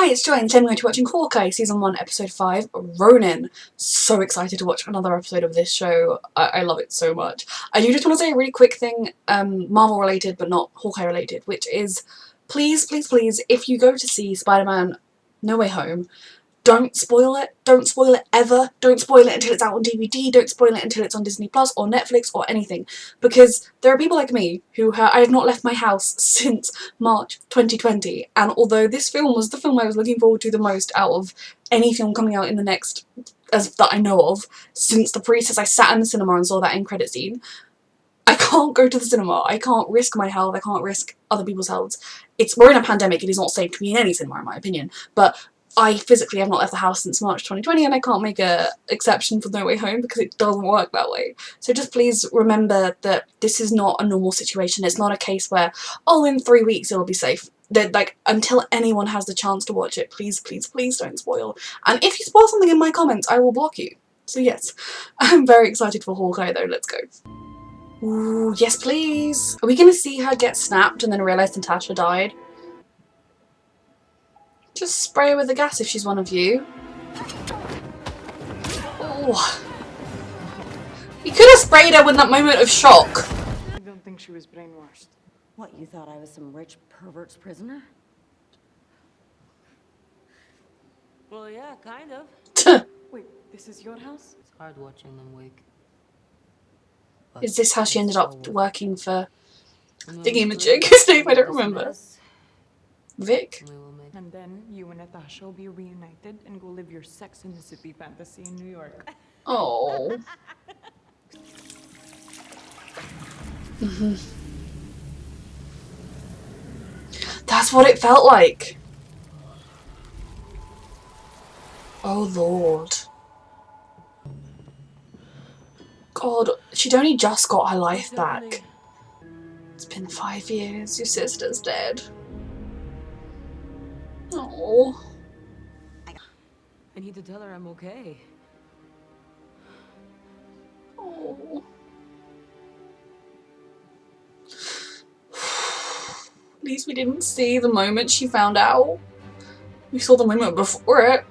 Hi, it's Joy, and today I'm going to be watching Hawkeye Season 1, Episode 5, Ronin. So excited to watch another episode of this show. I love it so much. I do just want to say a really quick thing, Marvel related but not Hawkeye related, which is, please, please, please, if you go to see Spider-Man No Way Home, don't spoil it. Don't spoil it ever. Don't spoil it until it's out on DVD. Don't spoil it until it's on Disney Plus or Netflix or anything. Because there are people like me who I have not left my house since March 2020. And although this film was the film I was looking forward to the most out of any film coming out in the next, that I know of, since I sat in the cinema and saw that end credit scene, I can't go to the cinema. I can't risk my health. I can't risk other people's healths. We're in a pandemic. It is not safe to be in any cinema, in my opinion. But I physically have not left the house since March 2020, and I can't make an exception for No Way Home because it doesn't work that way. So just please remember that this is not a normal situation. It's not a case where, oh, in 3 weeks it'll be safe. That, like, until anyone has the chance to watch it, please, please, please don't spoil. And if you spoil something in my comments, I will block you. So yes, I'm very excited for Hawkeye though. Let's go. Ooh, yes please. Are we going to see her get snapped and then realise Natasha died? Just spray her with the gas if she's one of you. Oh. You could have sprayed her with that moment of shock. I don't think she was brainwashed. What, you thought I was some rich pervert's prisoner? Well, yeah, kind of. Wait, this is your house? It's hard watching them wake. Is this how she ended up working for Thingy-majig? His name I don't remember. Vic? And then you and Natasha will be reunited and go live your Sex in the City fantasy in New York. Oh. That's what it felt like. Oh Lord. God, she'd only just got her life back. It's been 5 years, your sister's dead. Oh. I need to tell her I'm okay. Oh. At least we didn't see the moment she found out. We saw the moment before it.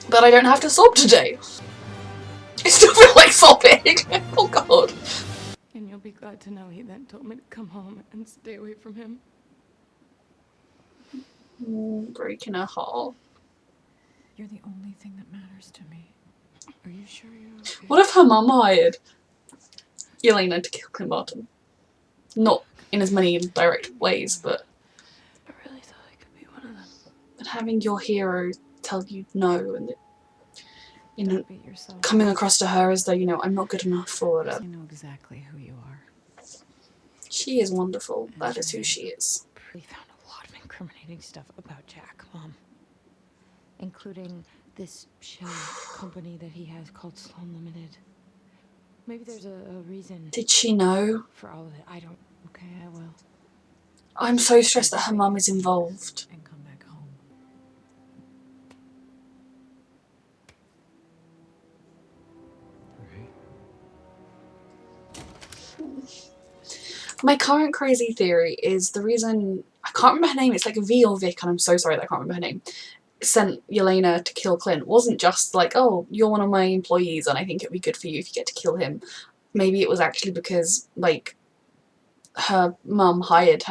But I don't have to sob today. I still feel like sobbing. Oh God. And you'll be glad to know he then told me to come home and stay away from him. Breaking her heart. You're the only thing that matters to me. Are you sure you're okay? What if her mum hired Yelena to kill Clint Barton? Not in as many direct ways, but I really thought I could be one of them. But having your hero tell you no, and you know, Beat yourself. coming across to her as though, you know, I'm not good enough for her. You know exactly who you are. She is wonderful. That is who she is. We found a lot of incriminating stuff about Jack, Mom. Including this shell company that he has called Sloan Limited. Maybe there's a reason Did she know? for all of it. I don't. Okay, I will. I'm so stressed that her mum is involved. And come back home. My current crazy theory is the reason, I can't remember her name, it's like V or Vic, and I'm so sorry that I can't remember her name, sent Yelena to kill Clint wasn't just like, oh, you're one of my employees and I think it'd be good for you if you get to kill him. Maybe it was actually because, like, her mum hired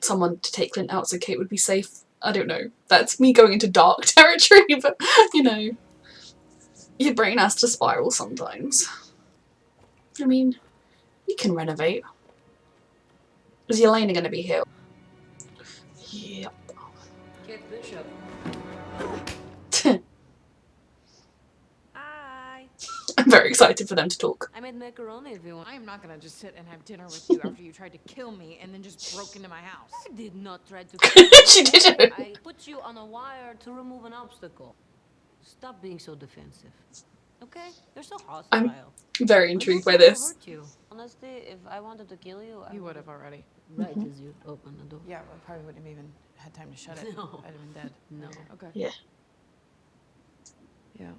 someone to take Clint out so Kate would be safe. I don't know. That's me going into dark territory, but, you know, your brain has to spiral sometimes. I mean, you can renovate. Is Yelena going to be here? Yep. Kate Bishop. Hi. I'm very excited for them to talk. I made macaroni if you want. I am not gonna just sit and have dinner with you after you tried to kill me and then just broke into my house. I did not try to kill you. She didn't. I put you on a wire to remove an obstacle. Stop being so defensive. Okay? You're so hostile. I'm very intrigued by this. Hurt you. Honestly, if I wanted to kill you, I You would have already. Right as you open the door. Yeah, I probably wouldn't have even had time to shut it. No. I'd have been dead. No. Okay. Yeah. Yeah.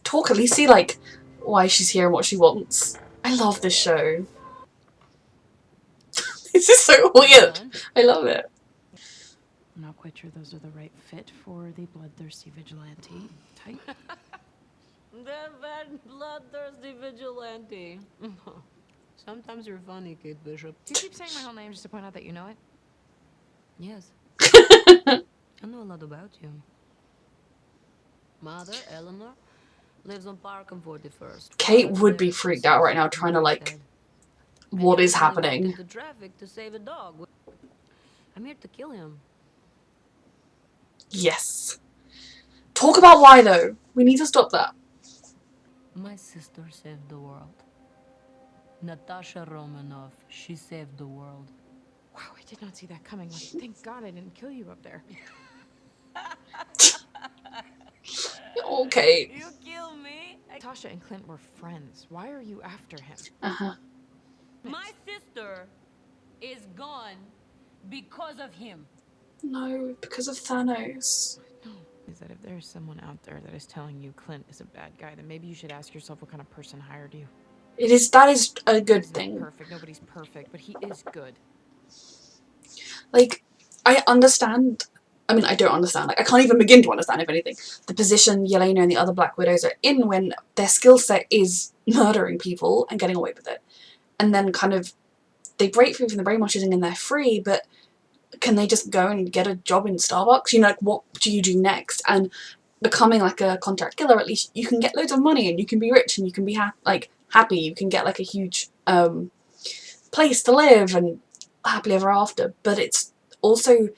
Talk, at least see, like, why she's here and what she wants. I love this show. This is so weird. I love it. I'm not quite sure those are the right fit for the bloodthirsty vigilante type. That bloodthirsty vigilante. Sometimes you're funny, Kate Bishop. Do you keep saying my whole name just to point out that you know it? Yes. I know a lot about you. Mother, Eleanor, lives on Park and 41st. Kate Father's would be very freaked out right now precise, trying to, very like, sad. And what he is recently walked happening? into traffic to save a dog. I'm here to kill him. Yes. Talk about why, though. We need to stop that. My sister saved the world. Natasha Romanoff, she saved the world. Wow, I did not see that coming. Like, thank God I didn't kill you up there. Okay. You kill me? Tasha and Clint were friends. Why are you after him? Uh-huh. My sister is gone because of him. No, because of Thanos. No. Is that if there's someone out there that is telling you Clint is a bad guy, then maybe you should ask yourself what kind of person hired you. That is a good He's not thing. perfect. Nobody's perfect, but he is good. Like, I understand. I mean, I don't understand. Like, I can't even begin to understand, if anything, the position Yelena and the other Black Widows are in when their skill set is murdering people and getting away with it. And then kind of, they break free from the brainwashing and they're free, but can they just go and get a job in Starbucks? You know, like, what do you do next? And becoming like a contract killer, at least you can get loads of money and you can be rich and you can be happy. You can get like a huge place to live and happily ever after. But it's also,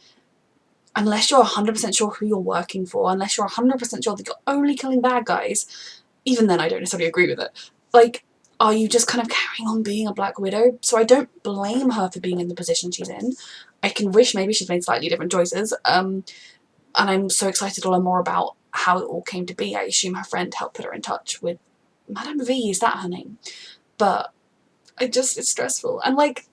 unless you're 100% sure who you're working for, unless you're 100% sure that you're only killing bad guys, even then I don't necessarily agree with it. Like, are you just kind of carrying on being a Black Widow? So I don't blame her for being in the position she's in. I can wish maybe she's made slightly different choices. And I'm so excited to learn more about how it all came to be. I assume her friend helped put her in touch with Madame V, is that her name? But it's stressful. And like,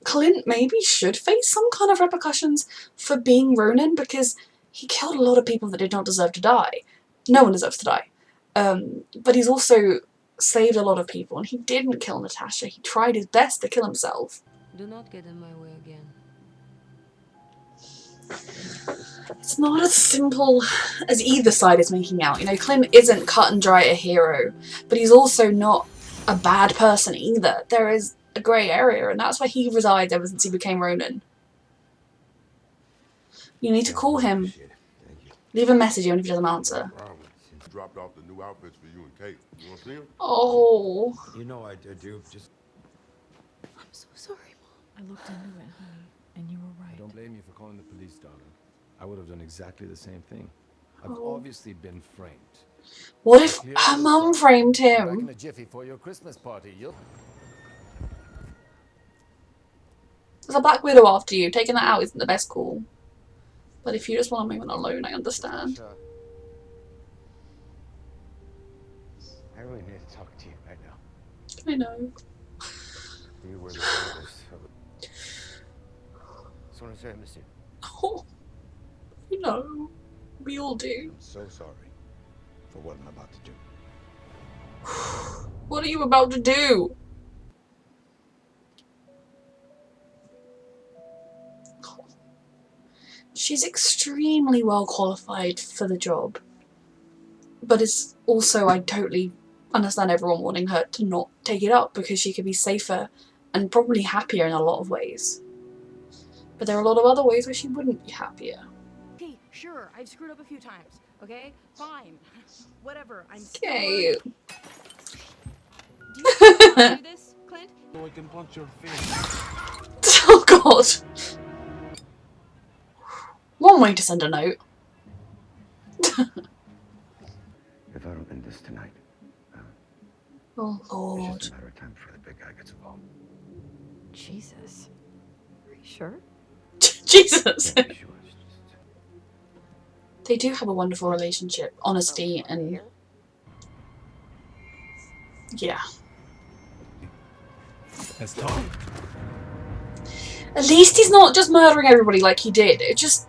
Clint maybe should face some kind of repercussions for being Ronin, because he killed a lot of people that did not deserve to die. No one deserves to die. But he's also saved a lot of people, and he didn't kill Natasha. He tried his best to kill himself. Do not get in my way again. It's not as simple as either side is making out. You know, Clint isn't cut and dry a hero, but he's also not a bad person either. There is a grey area, and that's where he resides ever since he became Ronin. You need to call him. Thank you. Leave a message even if he doesn't answer. Problem. Dropped off the new outfits for you and Kate. You want to see them? Oh. You know I do. Just I'm so sorry, Mom. I looked into it, honey, and you were I right. don't blame you for calling the police, darling. I would have done exactly the same thing. I've Oh. obviously been framed. What if Clear her as the mum sun. framed I'm back in him? a jiffy for your Christmas party. You'll There's a Black Widow after you. Taking that out isn't the best call. But if you just want a moment alone, I understand. Natasha, I really need to talk to you right now. I know. You were the bravest of it. Just want to say I miss you. Oh, you know. We all do. I'm so sorry for what I'm about to do. What are you about to do? She's extremely well qualified for the job. But it's also, I totally understand everyone wanting her to not take it up, because she could be safer and probably happier in a lot of ways. But there are a lot of other ways where she wouldn't be happier. Okay, sure, I've screwed up a few times. Okay, fine. Whatever, I'm still Okay. learning. Do you think I do this, Clint? So I can punch your face. Oh god. One way to send a note. If I don't end this tonight, Oh it's lord. just a matter of time before the big guy gets involved. Jesus. Are you sure? Jesus. Yeah, sure. It's just... They do have a wonderful relationship, honesty, and yeah. That's Tom. At least he's not just murdering everybody like he did. It just,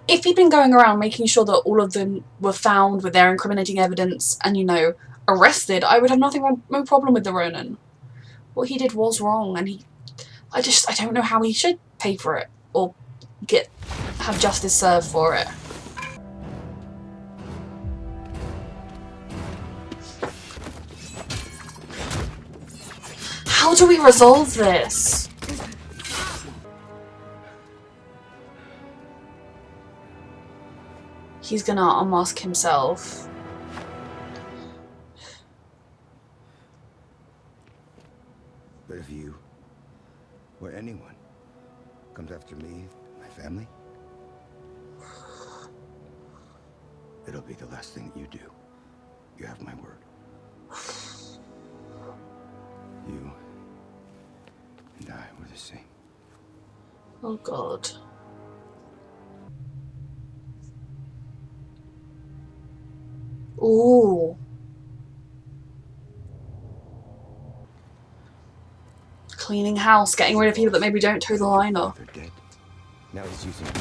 if he'd been going around making sure that all of them were found with their incriminating evidence and, you know, arrested, I would have no problem with the Ronin. What he did was wrong, and I don't know how he should pay for it or get have justice served for it. How do we resolve this? He's gonna unmask himself. But if you, or anyone, comes after me, my family, it'll be the last thing that you do. You have my word. You and I were the same. Oh God. Ooh. Cleaning house, getting rid of people that maybe don't toe the line off. Father dead. Now he's using me.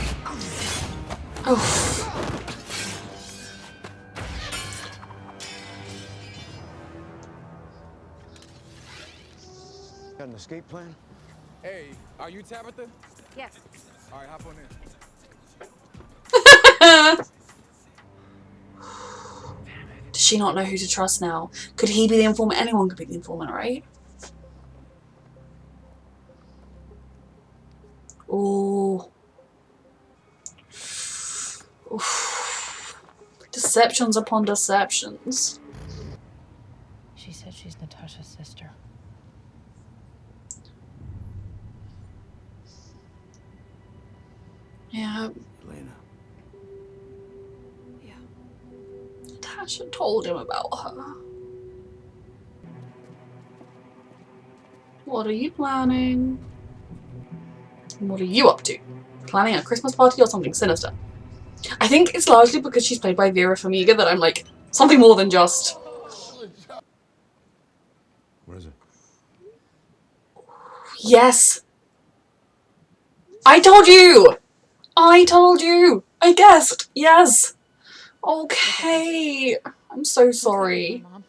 Oh. Got an escape plan? Hey, are you Tabitha? Yes. All right, hop on in. Does she not know who to trust now? Could he be the informant? Anyone could be the informant, right? Ooh. Oof. Deceptions upon deceptions. She said she's Natasha's sister. Yeah, Yelena. Yeah. Tasha told him about her. What are you planning? What are you up to? Planning a Christmas party or something sinister? I think it's largely because she's played by Vera Farmiga that I'm like, something more than just... What is it? Yes! I told you! I told you! I guessed! Yes! Okay. I'm so sorry. Mom.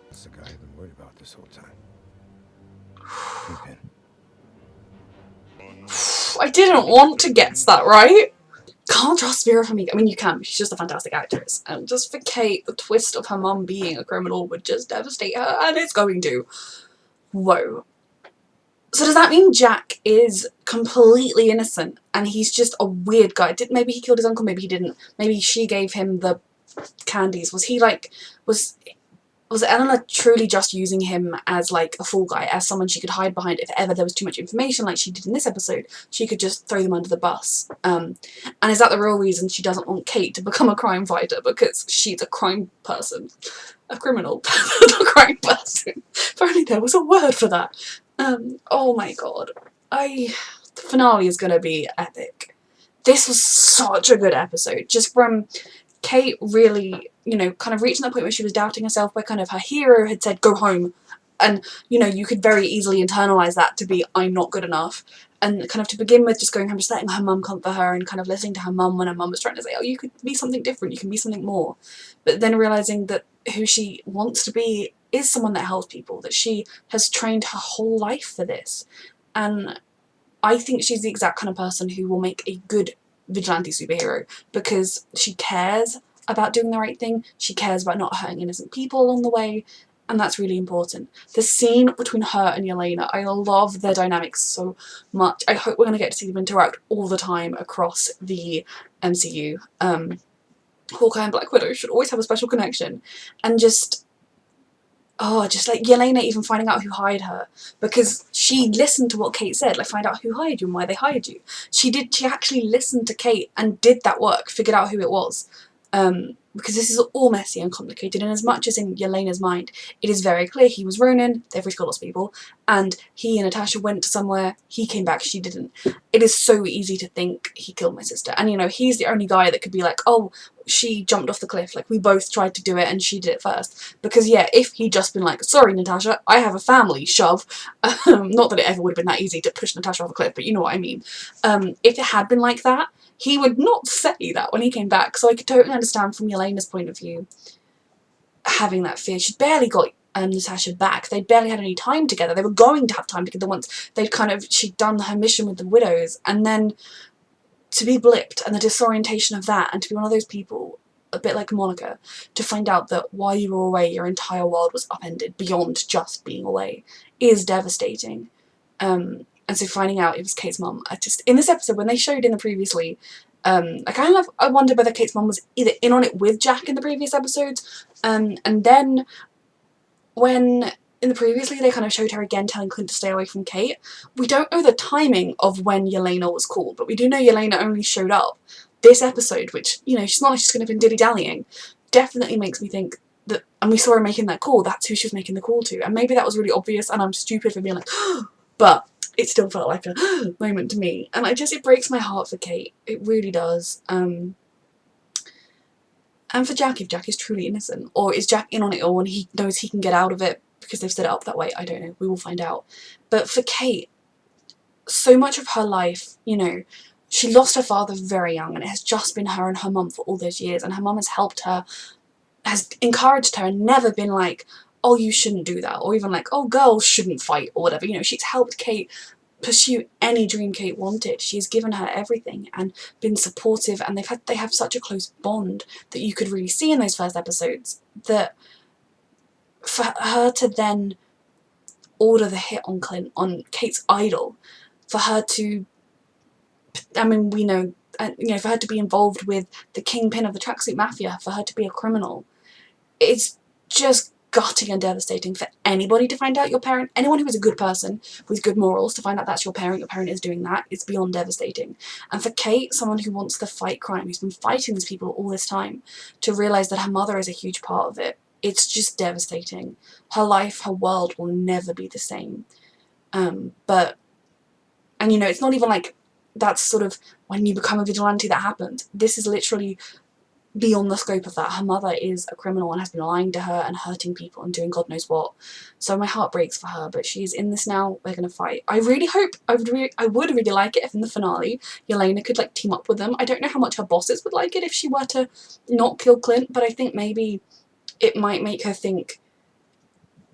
That's the guy I've been worried about this whole time. Kingpin. I didn't want to guess that, right? Can't trust Vera Farmiga. I mean, you can, but she's just a fantastic actress. And just for Kate, the twist of her mum being a criminal would just devastate her, and it's going to. Whoa. So does that mean Jack is completely innocent, and he's just a weird guy? Maybe he killed his uncle, maybe he didn't. Maybe she gave him the candies. Was he like... Was Eleanor truly just using him as like a fool guy, as someone she could hide behind if ever there was too much information like she did in this episode? She could just throw them under the bus. And is that the real reason she doesn't want Kate to become a crime fighter? Because she's a crime person. A criminal. Not a crime person. If only there was a word for that. Oh my god. The finale is going to be epic. This was such a good episode. Just from Kate really, you know, kind of reaching that point where she was doubting herself, where kind of her hero had said, go home. And, you know, you could very easily internalise that to be, I'm not good enough. And kind of to begin with, just going home, just letting her mum comfort her and kind of listening to her mum when her mum was trying to say, oh, you could be something different, you can be something more. But then realising that who she wants to be is someone that helps people, that she has trained her whole life for this. And I think she's the exact kind of person who will make a good vigilante superhero, because she cares about doing the right thing, she cares about not hurting innocent people along the way, and that's really important. The scene between her and Yelena, I love their dynamics so much. I hope we're going to get to see them interact all the time across the MCU. Hawkeye and Black Widow should always have a special connection, and just like Yelena even finding out who hired her, because she listened to what Kate said, like find out who hired you and why they hired you. She actually listened to Kate and did that work, figured out who it was. Because this is all messy and complicated, and as much as in Yelena's mind it is very clear he was Ronin, they've always got lots of people, and he and Natasha went to somewhere, he came back, she didn't. It is so easy to think he killed my sister, and you know, he's the only guy that could be like, oh, she jumped off the cliff, like we both tried to do it and she did it first. Because yeah, if he'd just been like, sorry Natasha, I have a family, shove. Not that it ever would have been that easy to push Natasha off a cliff, but you know what I mean. If it had been like that, he would not say that when he came back. So I could totally understand from Yelena's point of view having that fear. She'd barely got Natasha back. They'd barely had any time together. They were going to have time together once she'd done her mission with the widows, and then to be blipped and the disorientation of that, and to be one of those people, a bit like Monica, to find out that while you were away your entire world was upended beyond just being away, is devastating. And so finding out it was Kate's mum, in this episode, when they showed in the previously, I wondered whether Kate's mum was either in on it with Jack in the previous episodes, and then when in the previously they kind of showed her again telling Clint to stay away from Kate. We don't know the timing of when Yelena was called, but we do know Yelena only showed up this episode, which, you know, she's not like she's going to have been dilly-dallying. Definitely makes me think that, and we saw her making that call, that's who she was making the call to. And maybe that was really obvious and I'm stupid for being like, but it still felt like a moment to me. And it breaks my heart for Kate. It really does. And for Jack, if Jack is truly innocent, or is Jack in on it all and he knows he can get out of it because they've set it up that way, I don't know, we will find out. But for Kate, so much of her life, you know, she lost her father very young, and it has just been her and her mum for all those years, and her mum has helped her, has encouraged her, and never been like, oh, you shouldn't do that, or even like, oh, girls shouldn't fight, or whatever. You know, she's helped Kate pursue any dream Kate wanted. She's given her everything and been supportive, and they have such a close bond that you could really see in those first episodes, that for her to then order the hit on Clint, on Kate's idol, for her to, I mean, we know, you know, for her to be involved with the kingpin of the tracksuit mafia, for her to be a criminal, it's just gutting and devastating for anybody to find out your parent, anyone who is a good person with good morals, to find out that's your parent is doing that. It's beyond devastating. And for Kate, someone who wants to fight crime, who's been fighting these people all this time, to realise that her mother is a huge part of it, it's just devastating. Her life, her world will never be the same. And you know, it's not even like that's sort of when you become a vigilante that happened. This is literally beyond the scope of that. Her mother is a criminal and has been lying to her and hurting people and doing God knows what. So my heart breaks for her, but she's in this now. We're gonna fight. I really hope, I would really like it if in the finale Yelena could like team up with them. I don't know how much her bosses would like it if she were to not kill Clint, but I think maybe it might make her think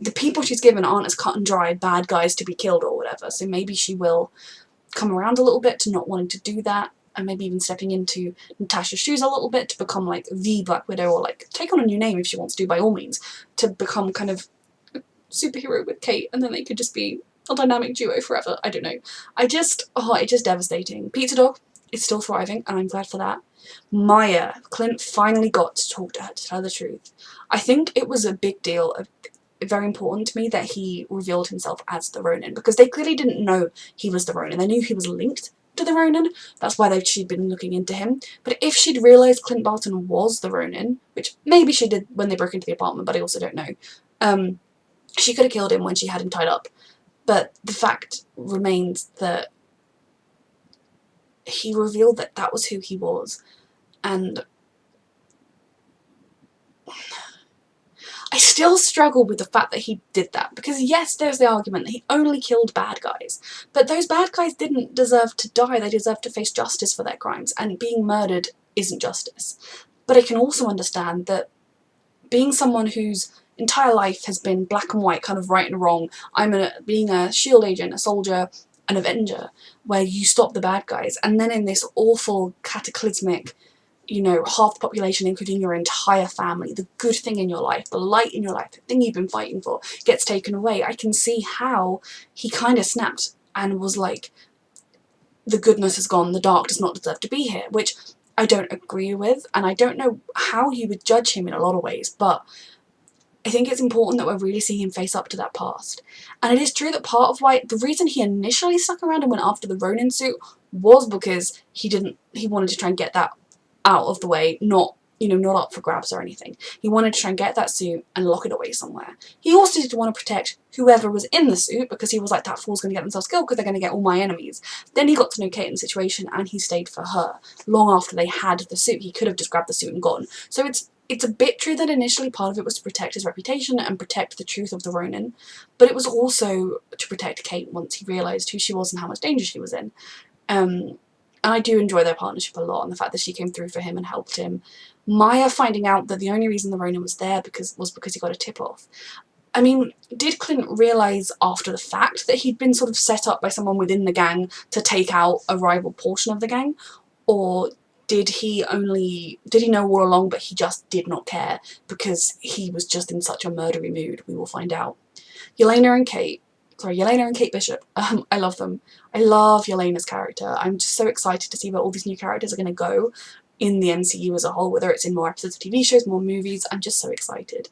the people she's given aren't as cut and dry bad guys to be killed or whatever. So maybe she will come around a little bit to not wanting to do that, and maybe even stepping into Natasha's shoes a little bit to become like the Black Widow, or like take on a new name if she wants to, by all means, to become kind of a superhero with Kate, and then they could just be a dynamic duo forever. I don't know. It's just devastating. Pizza Dog is still thriving, and I'm glad for that. Maya, Clint finally got to talk to her to tell her the truth. I think it was a big deal, very important to me, that he revealed himself as the Ronin, because they clearly didn't know he was the Ronin. They knew he was linked to the Ronin, that's why she'd been looking into him. But if she'd realised Clint Barton was the Ronin, which maybe she did when they broke into the apartment, but I also don't know, she could have killed him when she had him tied up. But the fact remains that he revealed that that was who he was, and I still struggle with the fact that he did that, because yes, there's the argument that he only killed bad guys, but those bad guys didn't deserve to die, they deserve to face justice for their crimes, and being murdered isn't justice. But I can also understand that being someone whose entire life has been black and white, kind of right and wrong, being a SHIELD agent, a soldier, an Avenger, where you stop the bad guys, and then in this awful cataclysmic, you know, half the population, including your entire family, the good thing in your life, the light in your life, the thing you've been fighting for, gets taken away. I can see how he kind of snapped and was like, the goodness is gone, the dark does not deserve to be here, which I don't agree with, and I don't know how you would judge him in a lot of ways, but I think it's important that we're really seeing him face up to that past. And it is true that part of why, the reason he initially stuck around and went after the Ronin suit was because he wanted to try and get that out of the way, not up for grabs or anything. He wanted to try and get that suit and lock it away somewhere. He also did want to protect whoever was in the suit, because he was like, that fool's going to get themselves killed because they're going to get all my enemies. Then he got to know Kate in the situation, and he stayed for her. Long after they had the suit, he could have just grabbed the suit and gone. So it's a bit true that initially part of it was to protect his reputation and protect the truth of the Ronin, but it was also to protect Kate once he realised who she was and how much danger she was in. And I do enjoy their partnership a lot, and the fact that she came through for him and helped him. Maya finding out that the only reason the Ronin was there was because he got a tip-off. I mean, did Clint realise after the fact that he'd been sort of set up by someone within the gang to take out a rival portion of the gang? Or did he know all along but he just did not care because he was just in such a murdery mood? We will find out. Yelena and Kate Bishop, I love them. I love Yelena's character. I'm just so excited to see where all these new characters are going to go in the MCU as a whole, whether it's in more episodes of TV shows, more movies. I'm just so excited.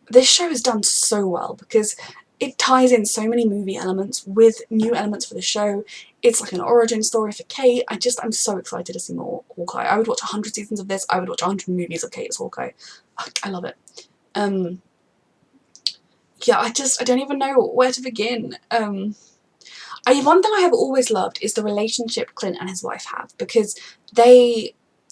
This show is done so well because it ties in so many movie elements with new elements for the show. It's like an origin story for Kate. I'm so excited to see more Hawkeye. I would watch 100 seasons of this. I would watch 100 movies of Kate as Hawkeye. I love it. Yeah, I don't even know where to begin. One thing I have always loved is the relationship Clint and his wife have, because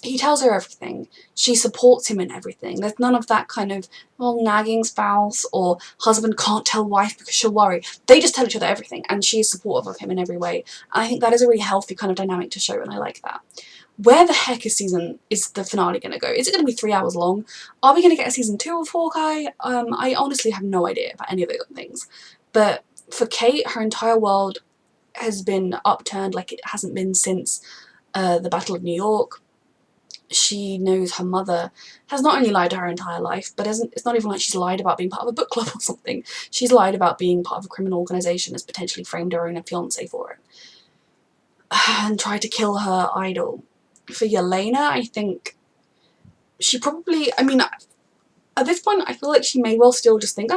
he tells her everything. She supports him in everything. There's none of that kind of, nagging spouse or husband can't tell wife because she'll worry. They just tell each other everything, and she is supportive of him in every way. And I think that is a really healthy kind of dynamic to show, and I like that. Where the heck is the finale going to go? Is it going to be 3 hours long? Are we going to get a season 2 of Hawkeye? I honestly have no idea about any of those things. But for Kate, her entire world has been upturned like it hasn't been since the Battle of New York. She knows her mother has not only lied to her entire life, but it's not even like she's lied about being part of a book club or something. She's lied about being part of a criminal organisation, has potentially framed her own fiancé for it, and tried to kill her idol. For Yelena, I think she probably, at this point, I feel like she may well still just think,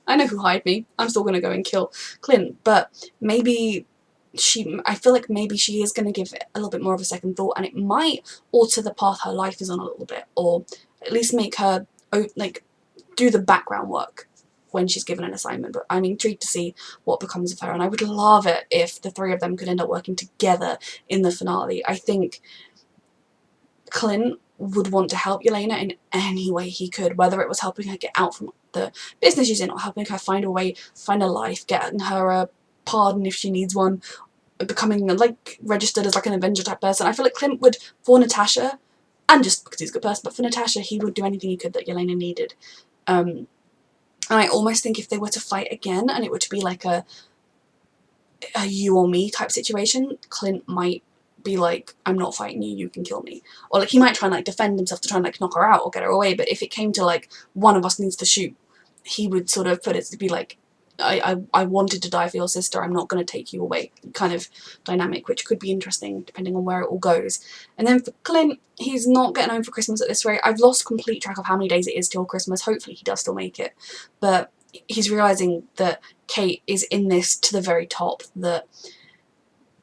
I know who hired me, I'm still going to go and kill Clint, but I feel like maybe she is going to give it a little bit more of a second thought, and it might alter the path her life is on a little bit, or at least make her, do the background work when she's given an assignment. But I'm intrigued to see what becomes of her, and I would love it if the three of them could end up working together in the finale. I think Clint would want to help Yelena in any way he could, whether it was helping her get out from the business she's in, or helping her find a life, getting her a pardon if she needs one, becoming registered as an Avenger type person. I feel like Clint would, for Natasha, and just because he's a good person, but for Natasha, he would do anything he could that Yelena needed. And I almost think if they were to fight again, and it were to be like a you or me type situation, Clint might be like, I'm not fighting you, you can kill me. Or he might try and defend himself to try and knock her out or get her away, but if it came to one of us needs to shoot, he would sort of put it to be I wanted to die for your sister, I'm not going to take you away kind of dynamic, which could be interesting depending on where it all goes. And then for Clint, he's not getting home for Christmas at this rate. I've lost complete track of how many days it is till Christmas. Hopefully he does still make it, but he's realising that Kate is in this to the very top, that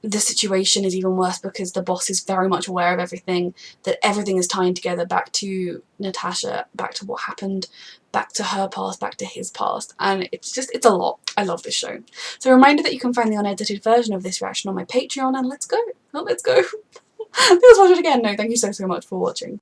the situation is even worse because the boss is very much aware of everything, that everything is tying together back to Natasha, back to what happened, back to her past, back to his past, and it's a lot. I love this show. So a reminder that you can find the unedited version of this reaction on my Patreon, and let's go. Let's go. Let's watch it again. No, thank you so much for watching.